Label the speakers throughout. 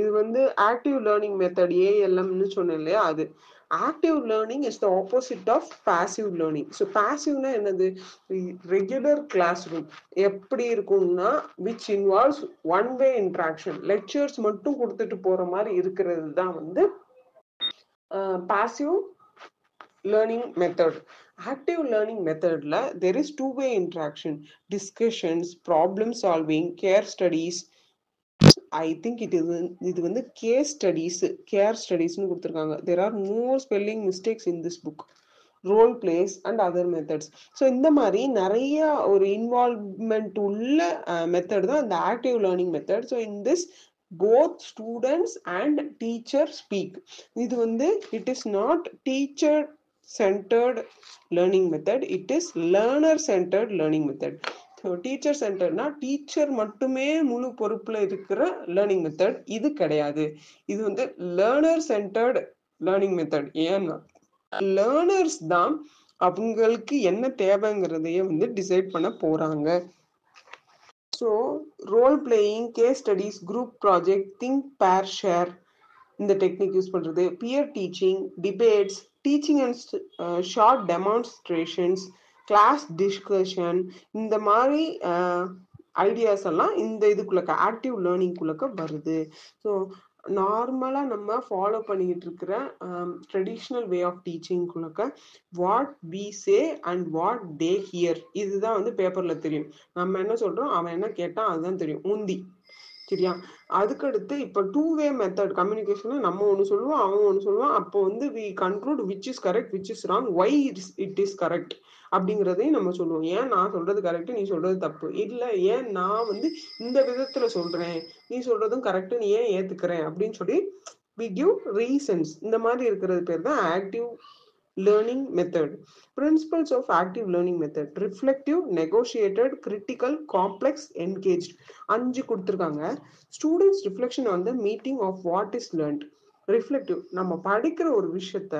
Speaker 1: இது வந்து active learning method ஏஎல்எம்னு சொன்னேன் இல்லையா, அது active learning is the opposite of passive learning. So பாசிவ்னா என்னது, ரெகுலர் கிளாஸ் ரூம் எப்படி இருக்கும்னா which involves one way interaction, lectures மட்டும் கொடுத்துட்டு போற மாதிரி இருக்கிறது தான் வந்து passive learning method. Active learning method la there is two-way interaction, discussions, problem solving, care studies. I think இது வந்து case studies, care studies னு கொடுத்திருக்காங்க. There are more spelling mistakes in this book. Role plays and other methods. So இந்த மாதிரி நிறைய ஒரு involvement உள்ள method தான் இந்த active learning method. So in this both students and teacher speak. இது வந்து it is not teacher centered learning method, it is learner centered learning method. So teacher centered na teacher மட்டுமே முழு பொறுப்புல இருக்கிற learning method இது கிடையாது. இது வந்து learner centered learning method. ஏன்னா learners தான் அவங்களுக்கு என்ன தேவைங்கிறதையே வந்து டிசைட் பண்ண போறாங்க. So role playing, case studies, group project, think pair share இந்த டெக்னிக் யூஸ் பண்றது, peer teaching, debates, teaching and short demonstrations, class discussion, இந்த மாதிரி ஐடியாஸ் எல்லாம் இந்த இதுக்குள்ளக்க ஆக்டிவ் லேர்னிங்குள்ளக்க வருது. ஸோ நார்மலாக நம்ம ஃபாலோ பண்ணிக்கிட்டு இருக்கிற ட்ரெடிஷ்னல் வே ஆஃப் டீச்சிங்குள்ளக்க what we say and what they hear இதுதான் வந்து பேப்பரில் தெரியும். நம்ம என்ன சொல்கிறோம், அவன் என்ன கேட்டான் அதுதான் தெரியும் முந்தி. சரியா? அதுக்கடுத்து இப்போ டூ வே மெத்தட் கம்யூனிகேஷன், நம்ம ஒன்று சொல்லுவோம் அவன் ஒன்று சொல்லுவான். அப்போ வந்து we conclude which is correct which is wrong, why it is correct அப்படிங்கிறதையும் நம்ம சொல்லுவோம். ஏன் நான் சொல்றது கரெக்ட் நீ சொல்றது தப்பு, இல்லை ஏன் நான் வந்து இந்த விதத்துல சொல்றேன் நீ சொல்றதும் கரெக்ட் நீ ஏன் ஏத்துக்கிறேன் அப்படின்னு சொல்லி வி கிவ் ரீசன்ஸ். இந்த மாதிரி இருக்கிறது பேர் தான் active learning method. Principles of active learning method: reflective, negotiated, critical, complex, engaged. 5 கொடுத்திருக்காங்க. Students reflection on the meaning of what is learned. Reflective, நம்ம படிக்கிற ஒரு விஷயத்த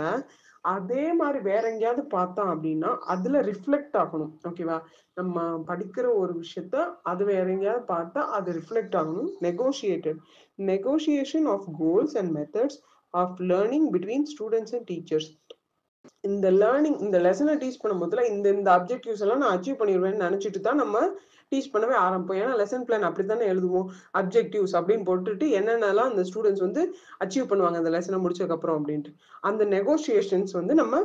Speaker 1: அதே மாதிரி வேற எங்கேயாவது பார்த்தோம் அப்படின்னா அதுல ரிஃப்ளெக்ட் ஆகணும். ஓகேவா? நம்ம படிக்கிற ஒரு விஷயத்த அது வேற எங்கேயாவது பார்த்தா அது ரிஃப்ளெக்ட் ஆகணும். Negotiated, negotiation of goals and methods of learning between students and teachers. இந்த லேர்னிங் இந்த லெசனை டீச் பண்ணும் போதுல இந்த அப்ஜெக்டிவ்ஸ் எல்லாம் நான் அச்சீவ் பண்ணிடுவேன்னு நினைச்சிட்டு தான் நம்ம டீச் பண்ணவே ஆரம்பிப்போம். ஏன்னா லெசன் பிளான் அப்படித்தானே எழுதுவோம், அப்ஜெக்டிவ்ஸ் அப்படின்னு போட்டுட்டு என்னென்னலாம் அந்த ஸ்டூடெண்ட்ஸ் வந்து அச்சீவ் பண்ணுவாங்க அந்த லெசனை முடிச்சதுக்கு அப்புறம் அப்படின்ட்டு. அந்த நெகோசியேஷன்ஸ் வந்து நம்ம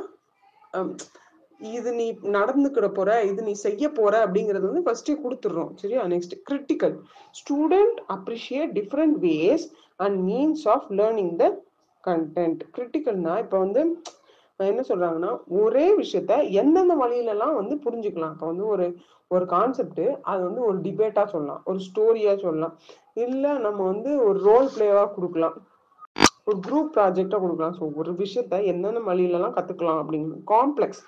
Speaker 1: இது நீ நடந்துக்கிட போற, இது நீ செய்ய போற அப்படிங்கறது வந்து ஃபர்ஸ்டே கொடுத்துடுறோம். சரியா? Next critical, student appreciate different ways and means of learning the content. கிரிட்டிக்கல்னா இப்போ வந்து என்ன சொல்றாங்கன்னா ஒரே விஷயத்த எந்தெந்த வழியிலலாம் வந்து புரிஞ்சுக்கலாம். இப்போ வந்து ஒரு கான்செப்ட் அது வந்து ஒரு டிபேட்டா சொல்லலாம், ஒரு ஸ்டோரியா சொல்லலாம், இல்ல நம்ம வந்து ஒரு ரோல் பிளேவா கொடுக்கலாம், ஒரு குரூப் ப்ராஜெக்டா கொடுக்கலாம். ஸோ ஒரு விஷயத்த என்னென்ன வழியிலலாம் கத்துக்கலாம் அப்படிங்கிறது. Complex,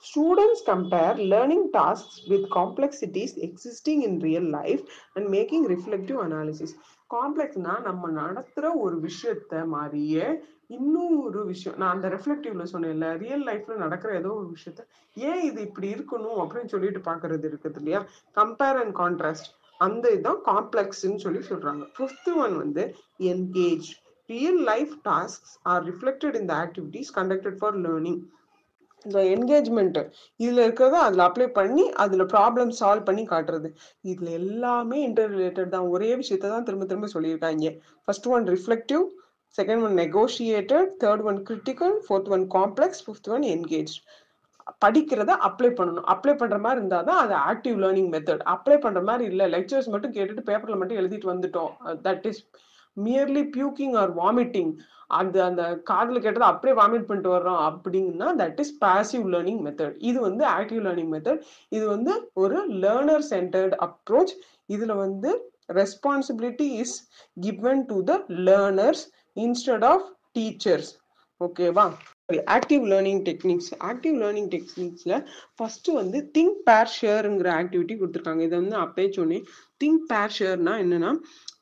Speaker 1: students compare learning tasks with complexities existing in real life and making reflective analysis. காம்ப்ளெக்ஸ்னா நம்ம நடத்துற ஒரு விஷயத்த மாதிரியே இன்னும் ஒரு விஷயம், நான் அந்த ரெஃப்ளெக்டிவ்ல சொன்னேன்ல, ரியல் லைஃப்ல நடக்கிற ஏதோ ஒரு விஷயத்த ஏன் இது இப்படி இருக்கணும் அப்படின்னு சொல்லிட்டு பாக்குறது இருக்குது இல்லையா, கம்பேர் அண்ட் கான்ட்ராஸ்ட், அந்த இதுதான் காம்ப்ளெக்ஸ்ன்னு சொல்லி சொல்றாங்க. 5th ஒன் வந்து engage. Real life tasks are reflected in the activities conducted for learning. இந்த என்கேஜ்மெண்ட் இதுல இருக்கிறத அதுல அப்ளை பண்ணி அதுல ப்ராப்ளம் சால்வ் பண்ணி காட்டுறது. இதுல எல்லாமே இன்டர் ரிலேட்டட் தான், ஒரே விஷயத்த தான் திரும்ப திரும்ப சொல்லியிருக்காங்க. First one reflective, second one negotiated, third one critical, fourth one complex, fifth one engage. படிக்கிறத அப்ளை பண்ணணும், அப்ளை பண்ற மாதிரி இருந்தால் தான் அது ஆக்டிவ் லேர்னிங் மெத்தட். அப்ளை பண்ற மாதிரி இல்லை, லெக்சர்ஸ் மட்டும் கேட்டுட்டு பேப்பர்ல மட்டும் எழுதிட்டு வந்துட்டோம், that is merely puking or vomiting. அந்த காதுல கேட்டதை அப்படியே வாமிட் பண்ணிட்டு வர்றோம் அப்படின்னா that is passive learning method. இது வந்து ஆக்டிவ் லேர்னிங் மெத்தட். இது வந்து ஒரு லேர்னர் சென்டர்ட் அப்ரோச். இதுல வந்து responsibility is given to the learners instead of teachers. ஓகேவா? Active learning techniques. Active learning டெக்னிக்ஸ்ல ஃபர்ஸ்ட் வந்து திங்க் பேர் ஷேருங்கிற ஆக்டிவிட்டி கொடுத்துருக்காங்க. இதை வந்து அப்பயே சொன்னேன். திங்க் பேர் ஷேர்னா என்னன்னா,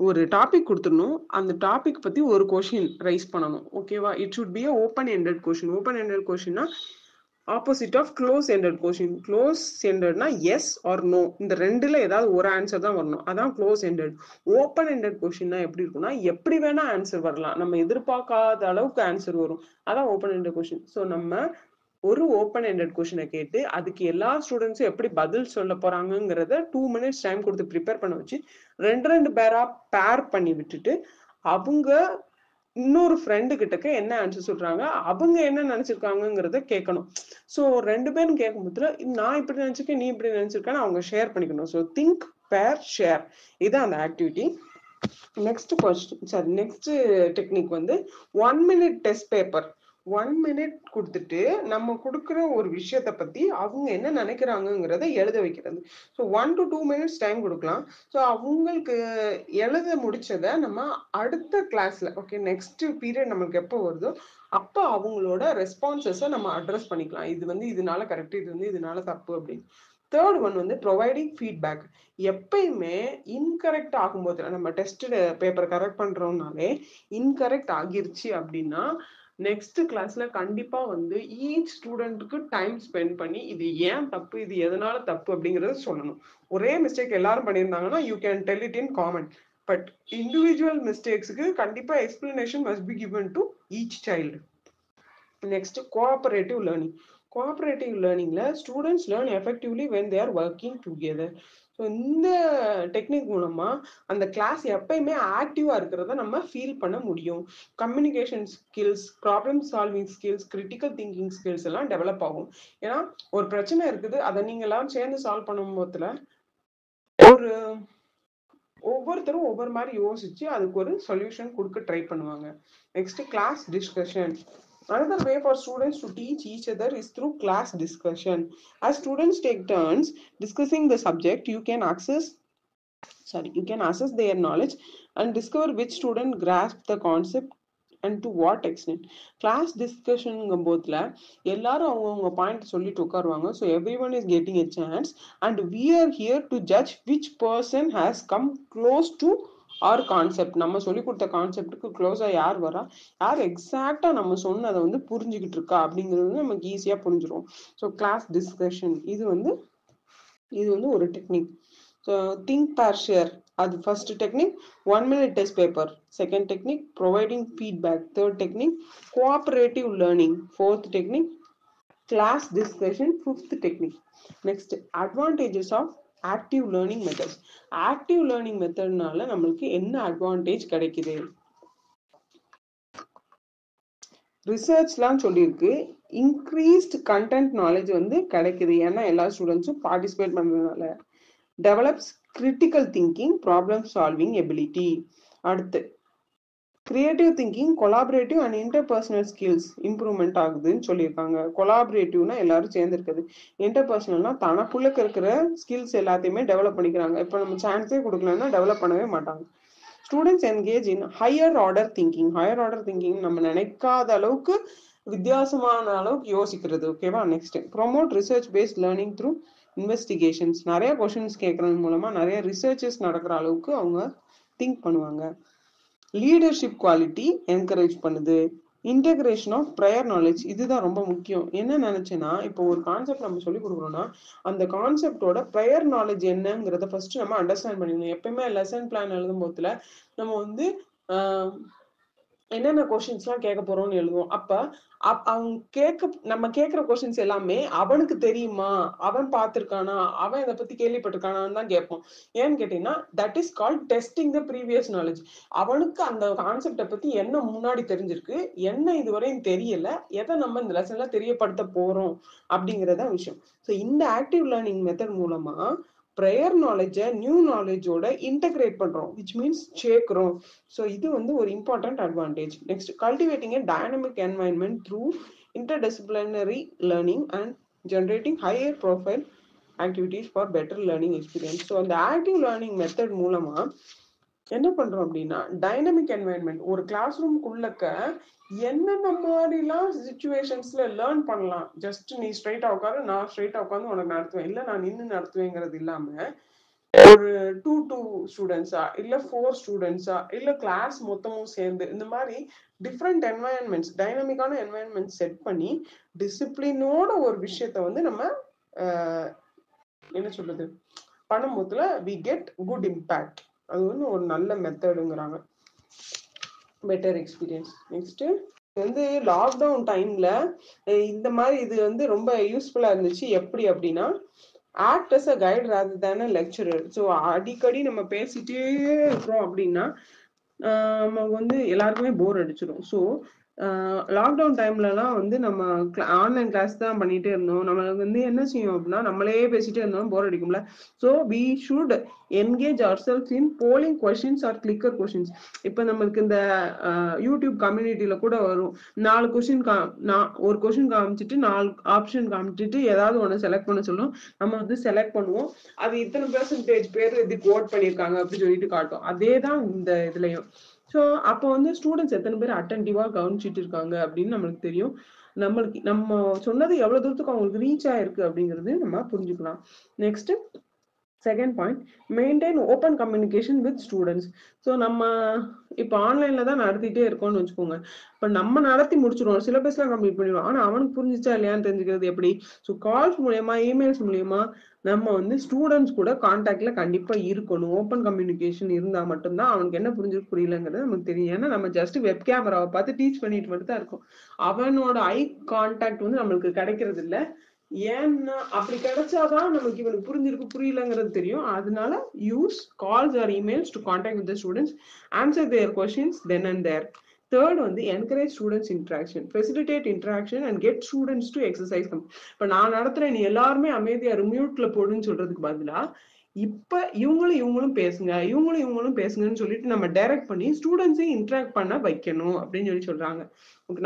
Speaker 1: ஒரு டாபிக் கொடுத்துடணும், அந்த டாபிக் பத்தி ஒரு கொஷின் ரைஸ் பண்ணணும். ஓகேவா? It should be open ended question. Open ended கொஷின்னா opposite of close ended question. Close எண்டட்னா எஸ் ஆர் நோ, இந்த ரெண்டுல ஏதாவது ஒரு ஆன்சர் தான் வரணும், அதான் க்ளோஸ் எண்டட். ஓப்பன் எண்டட் கொஸ்டின்னா எப்படி இருக்கும்னா எப்படி வேணா ஆன்சர் வரலாம், நம்ம எதிர்பார்க்காத அளவுக்கு ஆன்சர் வரும், அதான் ஓப்பன் எண்டட் கொஸ்டின். ஸோ நம்ம ஒரு ஓப்பன் எண்டட் கொஸ்டினை கேட்டு அதுக்கு எல்லா ஸ்டூடெண்ட்ஸும் எப்படி பதில் சொல்ல போறாங்கிறத 2 minutes டைம் கொடுத்து ப்ரிப்பேர் பண்ண வச்சு ரெண்டு பேரா பேர் பண்ணி விட்டுட்டு அவங்க இன்னொரு ஃப்ரெண்டு கிட்டக்க என்ன ஆன்சர் சொல்றாங்க, அவங்க என்ன நினைச்சிருக்காங்கிறத கேட்கணும். ஸோ ரெண்டு பேரும் கேட்கும் போதுல நான் இப்படி நினைச்சிருக்கேன், நீ இப்படி நினைச்சிருக்கேன்னு அவங்க ஷேர் பண்ணிக்கணும். ஸோ திங்க், பேர், ஷேர், இதான் அந்த activity. Next question, sorry, next technique வந்து 1 minute டெஸ்ட் பேப்பர். 1 minute கொடுத்துட்டு நம்ம கொடுக்குற ஒரு விஷயத்தை பத்தி அவங்க என்ன நினைக்கிறாங்கிறத எழுத வைக்கிறது. ஸோ 1 to 2 minutes டைம் கொடுக்கலாம். ஸோ அவங்களுக்கு எழுத முடிச்சதை நம்ம அடுத்த கிளாஸ்ல, ஓகே, நெக்ஸ்ட் பீரியட் நம்மளுக்கு எப்போ வருதோ அப்போ அவங்களோட ரெஸ்பான்சஸை நம்ம அட்ரஸ் பண்ணிக்கலாம். இது வந்து இதனால கரெக்ட், இது வந்து இதனால தப்பு அப்படின்னு. தேர்ட் ஒன் வந்து ப்ரொவைடிங் ஃபீட்பேக். எப்பயுமே இன்கரெக்ட் ஆகும்போது, நம்ம டெஸ்ட் பேப்பர் கரெக்ட் பண்றோம்னாலே இன்கரெக்ட் ஆகிருச்சு அப்படின்னா நெக்ஸ்ட் கிளாஸ்ல கண்டிப்பா வந்து ஈச் ஸ்டூடெண்ட்டுக்கு டைம் ஸ்பெண்ட் பண்ணி இது ஏன் தப்பு, இது எதனால தப்பு அப்படிங்கறத சொல்லணும். ஒரே மிஸ்டேக் எல்லாரும் பண்ணியிருந்தாங்கன்னா you can tell it in common, but individual மிஸ்டேக்ஸுக்கு கண்டிப்பா explanation must be given to each child. Next cooperative learning. Cooperative லேர்னிங்ல students learn effectively when they are working together. So இந்த டெக்னிக் மூலமா அந்த கிளாஸ் எப்பயுமே ஆக்டிவா இருக்கிறத நம்ம ஃபீல் பண்ண முடியும். Communication skills, problem solving skills, critical thinking skills எல்லாம் டெவலப் ஆகும். ஏன்னா ஒரு பிரச்சனை இருக்குது, அதை நீங்க எல்லாம் சேர்ந்து சால்வ் பண்ணும் போதுல ஒரு ஒவ்வொருத்தரும் ஒவ்வொரு மாதிரி யோசிச்சு அதுக்கு ஒரு சொல்யூஷன் கொடுக்க ட்ரை பண்ணுவாங்க. Next class discussion. Another way for students to teach each other is through class discussion. As students take turns discussing the subject, you can assess their knowledge and discover which student grasped the concept and to what extent. Class discussion போதுல எல்லாரும் அவங்க point சொல்லிட்டு உட்காருவாங்க. So everyone is getting a chance and we are here to judge which person has come close to our concept. நம்ம சொல்லி கொடுத்த கான்செப்டுக்கு க்ளோஸா யார் வரா, யார் எக்ஸாக்டா நம்ம சொன்னதை வந்து புரிஞ்சுக்கிட்டு இருக்கா அப்படிங்கிறது வந்து நமக்கு ஈஸியா புரிஞ்சிடும். ஸோ கிளாஸ் டிஸ்கஷன் இது வந்து ஒரு technique. So think, pair, share, அது first technique. 1 minute test paper. Second technique providing feedback. Third technique cooperative learning. Fourth technique class discussion. Fifth technique. Next advantages of active learning methods. Active learning மெத்தட்னால நம்மளுக்கு என்ன advantage கிடைக்குது? ரிசர்ச்லாம் சொல்லியிருக்கு, increased content knowledge வந்து கிடைக்குது, ஏன்னா எல்லா ஸ்டூடெண்ட்ஸும் பார்ட்டிசிபேட் பண்றதுனால. Develops critical thinking, problem solving ability. அடுத்து creative thinking, collaborative and interpersonal skills improvement ஆகுதுன்னு சொல்லியிருக்காங்க. கொலாபரேட்டிவ்னா எல்லாரும் சேர்ந்துருக்குது, இன்டர்பர்சனல்னா தனக்குள்ள இருக்கிற ஸ்கில்ஸ் எல்லாத்தையுமே டெவலப் பண்ணிக்கிறாங்க. இப்போ நம்ம சான்ஸே கொடுக்கலன்னா டெவலப் பண்ணவே மாட்டாங்க. Students engage in higher order thinking. Higher order thinking நம்ம நினைக்காத அளவுக்கு வித்தியாசமான அளவுக்கு யோசிக்கிறது. ஓகேவா? Next promote research paste learning through investigations. நிறைய கொஸ்டின்ஸ் கேட்கறது மூலமா நிறைய ரிசர்ச்சஸ் நடக்கிற அளவுக்கு அவங்க திங்க் பண்ணுவாங்க. லீடர்ஷிப் குவாலிட்டி என்கரேஜ் பண்ணுது. இன்டகிரேஷன் ஆஃப் ப்ரையர் நாலேஜ், இதுதான் ரொம்ப முக்கியம். என்ன நினைச்சேன்னா, இப்போ ஒரு கான்செப்ட் நம்ம சொல்லி கொடுக்குறோம்னா அந்த கான்செப்டோட ப்ரையர் நாலேஜ் என்னங்கிறத ஃபர்ஸ்ட் நம்ம அண்டர்ஸ்டாண்ட் பண்ணிக்கணும். எப்பயுமே லெசன் பிளான் எழுதும் போதுல நம்ம வந்து என்னென்ன கொஸ்டின்ஸ்லாம் கேட்க போறோம்னு எழுதுவோம். அப்ப அவங்க நம்ம கேட்கிற கொஸ்டின்ஸ் எல்லாமே அவனுக்கு தெரியுமா, அவன் பார்த்திருக்கானா, அவன் இதை பத்தி கேள்விப்பட்டிருக்கானான்னு தான் கேட்போம். ஏன்னு கேட்டீங்கன்னா that is called testing the previous knowledge. அவனுக்கு அந்த கான்செப்டை பத்தி என்ன முன்னாடி தெரிஞ்சிருக்கு, என்ன இதுவரையும் தெரியல, எதை நம்ம இந்த லெசன்ல தெரியப்படுத்த போறோம் அப்படிங்கறத விஷயம். ஸோ இந்த ஆக்டிவ் லேர்னிங் மெத்தட் மூலமா ப்ரையர் நாலேஜை நியூ நாலேஜோட இன்டகிரேட் பண்றோம், விச் மீன்ஸ் சேர்க்கிறோம். ஸோ இது வந்து ஒரு important advantage. Next cultivating a dynamic environment through interdisciplinary learning and generating higher profile activities for better learning experience. So அந்த ஆக்டிவ் லேர்னிங் மெத்தட் மூலமா என்ன பண்றோம் அப்படின்னா டைனமிக் என்வாயன்மெண்ட், ஒரு கிளாஸ் ரூம்குள்ளக்க என்னென்ன மாதிரிலாம் சிச்சுவேஷன்ஸ்ல லேர்ன் பண்ணலாம். ஜஸ்ட் நீ ஸ்ட்ரைட்டா உட்காரு, நான் ஸ்ட்ரைட்டா உட்காந்து உனக்கு நடத்துவேன், இல்லை நான் நின்று நடத்துவேங்கிறது இல்லாம ஒரு 2 ஸ்டூடெண்ட்ஸா இல்ல 4 ஸ்டூடெண்ட்ஸா இல்ல கிளாஸ் மொத்தமும் சேர்ந்து இந்த மாதிரி டிஃப்ரெண்ட் என்வாயன்மெண்ட்ஸ் டைனமிக்கான என்வாயன்மெண்ட் செட் பண்ணி டிசிப்ளினோட ஒரு விஷயத்த வந்து நம்ம என்ன சொல்றது பண்ணும்போதுல வி கெட் குட் இம்பேக்ட். அது வந்து ஒரு நல்ல மெத்தடுங்கிறாங்க. Better experience. நெக்ஸ்ட் வந்து லாக்டவுன் டைம்ல இந்த மாதிரி இது வந்து ரொம்ப யூஸ்ஃபுல்லா இருந்துச்சு. எப்படி அப்படின்னா act as a guide rather than a lecturer. So அடிக்கடி நம்ம பேசிட்டே இருக்கிறோம் அப்படின்னா நமக்கு வந்து எல்லாருக்குமே போர் அடிச்சிடும். ஸோ லாக்டவுன் டைம்லலாம் வந்து நம்ம ஆன்லைன் கிளாஸ் தான் பண்ணிட்டே இருந்தோம். நம்மளுக்கு வந்து என்ன செய்யும் அப்படின்னா நம்மளே பேசிட்டே இருந்தோம் போர் அடிக்கும்ல. So we should engage ourselves in polling questions or clicker questions. இப்போ நம்மளுக்கு இந்த யூடியூப் கம்யூனிட்டியில கூட வரும் 4 கொஷின் ஒரு கொஷின் காமிச்சிட்டு 4 ஆப்ஷன் காமிச்சிட்டு ஏதாவது ஒன்று செலக்ட் பண்ண சொல்லும். நம்ம வந்து செலக்ட் பண்ணுவோம். அது இத்தனை பெர்சன்டேஜ் பேர் இதுக்கு ஓட் பண்ணியிருக்காங்க அப்படின்னு சொல்லிட்டு காட்டும். அதே தான் இந்த இதுலயும். ஸோ அப்போ வந்து ஸ்டூடெண்ட்ஸ் எத்தனை பேர் அட்டென்டிவா கவனிச்சிட்டு இருக்காங்க அப்படின்னு நம்மளுக்கு தெரியும். நம்ம சொன்னது எவ்வளவு தூரத்துக்கு அவங்களுக்கு ரீச் ஆயிருக்கு அப்படிங்கிறது நம்ம புரிஞ்சுக்கலாம். Next second point, maintain open communication with students. So நம்ம இப்போ ஆன்லைன்ல தான் நடத்திட்டே இருக்கோம்னு வச்சுக்கோங்க. இப்போ நம்ம நடத்தி முடிச்சிடுவோம், சிலபஸ்லாம் கம்ப்ளீட் பண்ணிடுவோம். ஆனால் அவனுக்கு புரிஞ்சிச்சா இல்லையான்னு தெரிஞ்சுக்கிறது எப்படி? ஸோ கால்ஸ் மூலயமா இமெயில்ஸ் மூலயமா நம்ம வந்து ஸ்டூடெண்ட்ஸ் கூட கான்டாக்ட்ல கண்டிப்பா இருக்கணும். ஓப்பன் கம்யூனிகேஷன் இருந்தா மட்டும்தான் அவனுக்கு என்ன புரிஞ்சிருக்கு புரியலங்கிறது நமக்கு தெரியும். ஏன்னா நம்ம ஜஸ்ட் வெப் கேமராவை பார்த்து டீச் பண்ணிட்டு மட்டும் தான் இருக்கும். அவனோட ஐ கான்டாக்ட் வந்து நம்மளுக்கு கிடைக்கிறது இல்லை. ஏன்னா அப்படி கிடைச்சாதான் நமக்கு இவனுக்கு புரிஞ்சிருக்கு புரியலங்கிறது தெரியும். அதனால use calls or emails to contact with the students, answer their questions then and there. Third வந்து encourage students interaction, facilitate interaction and get students to exercise. இப்போ நான் நடத்துறேன், நீ எல்லாருமே அமைதியா மியூட்ல போடுன்னு சொல்றதுக்கு பதிலா இப்ப இவங்களும் பேசுங்க, இவங்களும் பேசுங்கன்னு சொல்லிட்டு நம்ம டைரக்ட் பண்ணி ஸ்டூடெண்ட்ஸையும் இன்ட்ராக்ட் பண்ண வைக்கணும் அப்படின்னு சொல்லி சொல்றாங்க.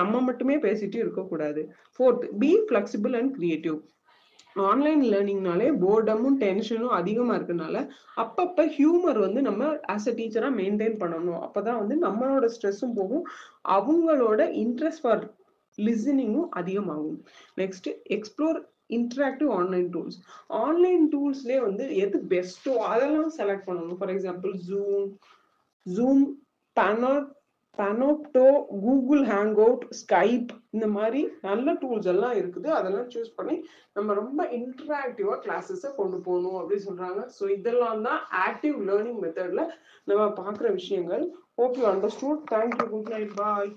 Speaker 1: நம்ம மட்டுமே பேசிட்டு இருக்கக்கூடாது. Fourth, be flexible and creative. Online லேர்னிங்னாலே போர்டமும் டென்ஷனும் அதிகமா இருக்கனால அப்பப்ப ஹியூமர் வந்து நம்ம ஆஸ் அ டீச்சரா மெயின்டைன் பண்ணணும். அப்பதான் வந்து நம்மளோட ஸ்ட்ரெஸ்ஸும் போகும், அவங்களோட இன்ட்ரெஸ்ட் ஃபார் லிசனிங்கும் அதிகமாகும். Next, explore interactive online tools. Online டூல்ஸ்லேயே வந்து எது பெஸ்ட்டோ அதெல்லாம் செலக்ட் பண்ணணும். For example Zoom, Panopto, Google Hangout, Skype, இந்த மாதிரி நல்ல டூல்ஸ் எல்லாம் இருக்குது. அதெல்லாம் சூஸ் பண்ணி நம்ம ரொம்ப இன்டராக்டிவா கிளாஸஸை கொண்டு போகணும் அப்படின்னு சொல்றாங்க. ஸோ இதெல்லாம் தான் ஆக்டிவ் லேர்னிங் மெத்தட்ல நம்ம பார்க்குற விஷயங்கள். Hope you understood. Thank you. Good night. Bye.